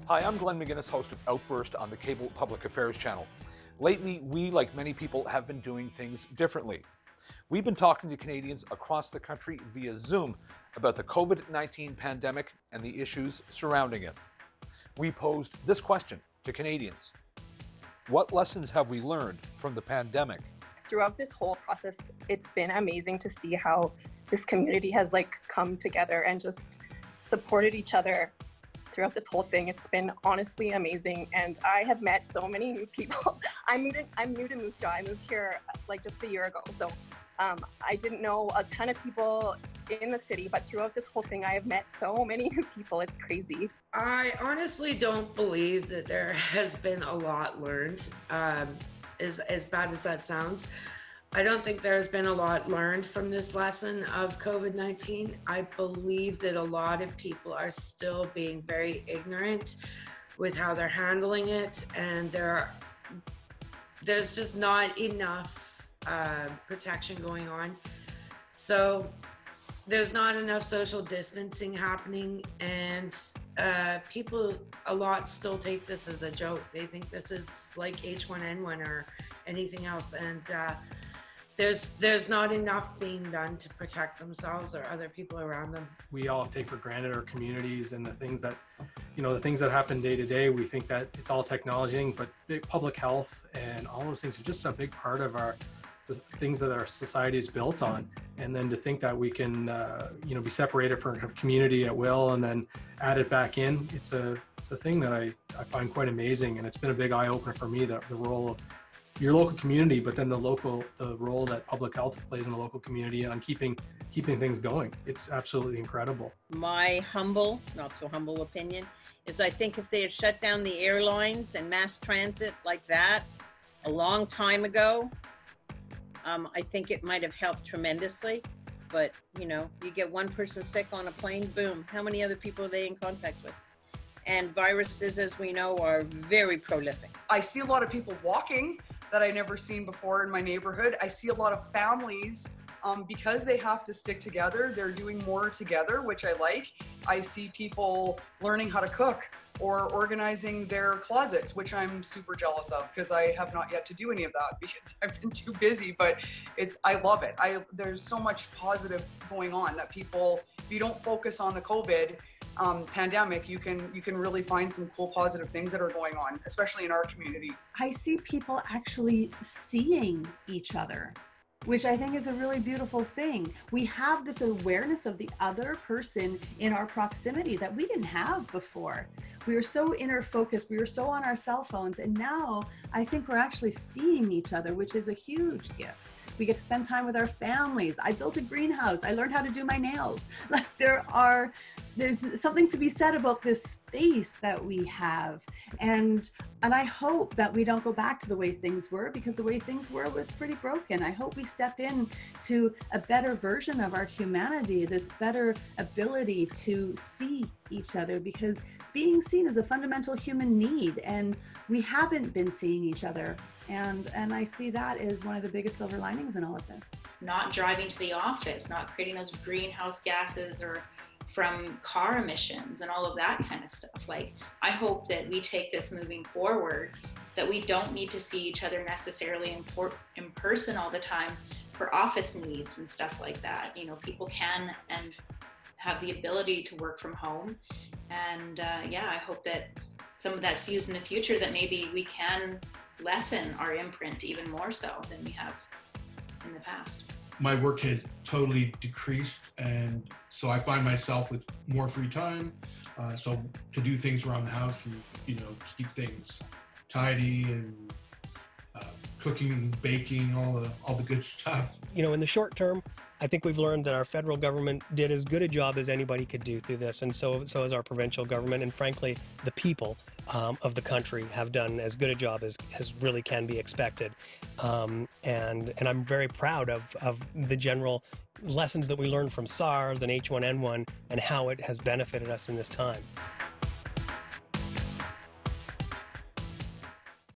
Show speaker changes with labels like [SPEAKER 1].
[SPEAKER 1] Hi, I'm Glenn McGinnis, host of Outburst on the Cable Public Affairs channel. Lately, we, like many people, have been doing things differently. We've been talking to Canadians across the country via Zoom about the COVID-19 pandemic and the issues surrounding it. We posed this question to Canadians. What lessons have we learned from the pandemic?
[SPEAKER 2] Throughout this whole process, it's been amazing to see how this community has come together and just supported each other throughout this whole thing. It's been honestly amazing, and I have met so many new people. I'm new to Moose Jaw. I moved here just a year ago, so I didn't know a ton of people in the city, but throughout this whole thing, I have met so many new people. It's crazy.
[SPEAKER 3] I honestly don't believe that there has been a lot learned. As bad as that sounds, I don't think there's been a lot learned from this lesson of COVID-19. I believe that a lot of people are still being very ignorant with how they're handling it, and there's just not enough protection going on. So there's not enough social distancing happening, and people a lot still take this as a joke. They think this is like H1N1 or anything else, and there's not enough being done to protect themselves or other people around them.
[SPEAKER 4] We all take for granted our communities and the things that happen day to day. We think that it's all technology, but public health and all those things are just a big part of the things that our society is built on. And then to think that we can, be separated from a community at will and then add it back in, it's a thing that I find quite amazing. And it's been a big eye opener for me, the role of your local community, but then the role that public health plays in the local community on keeping things going. It's absolutely incredible.
[SPEAKER 5] My humble, not so humble opinion is I think if they had shut down the airlines and mass transit like that a long time ago, I think it might have helped tremendously. But, you get one person sick on a plane, boom, how many other people are they in contact with? And viruses, as we know, are very prolific.
[SPEAKER 6] I see a lot of people walking that I never seen before in my neighborhood. I see a lot of families, because they have to stick together, they're doing more together, which I like. I see people learning how to cook or organizing their closets, which I'm super jealous of because I have not yet to do any of that because I've been too busy, but I love it. There's so much positive going on that people, if you don't focus on the COVID pandemic, you can really find some cool positive things that are going on, especially in our community.
[SPEAKER 7] I see people actually seeing each other, which I think is a really beautiful thing. We have this awareness of the other person in our proximity that we didn't have before. We were so inner focused, we were so on our cell phones, and now I think we're actually seeing each other, which is a huge gift. We get to spend time with our families. I built a greenhouse. I learned how to do my nails. There's something to be said about this space that we have. And I hope that we don't go back to the way things were, because the way things were was pretty broken. I hope we step in to a better version of our humanity, this better ability to see each other, because being seen is a fundamental human need, and we haven't been seeing each other. And I see that as one of the biggest silver linings in all of this.
[SPEAKER 8] Not driving to the office, not creating those greenhouse gases or from car emissions and all of that kind of stuff. I hope that we take this moving forward, that we don't need to see each other necessarily in person all the time for office needs and stuff like that. People can and have the ability to work from home. And I hope that some of that's used in the future, that maybe we can lessen our imprint even more so than we have in the past.
[SPEAKER 9] My work has totally decreased, and so I find myself with more free time, so to do things around the house and keep things tidy and cooking, baking, all the good stuff.
[SPEAKER 10] In the short term, I think we've learned that our federal government did as good a job as anybody could do through this, and so has our provincial government, and frankly, the people of the country have done as good a job as really can be expected. And I'm very proud of the general lessons that we learned from SARS and H1N1 and how it has benefited us in this time.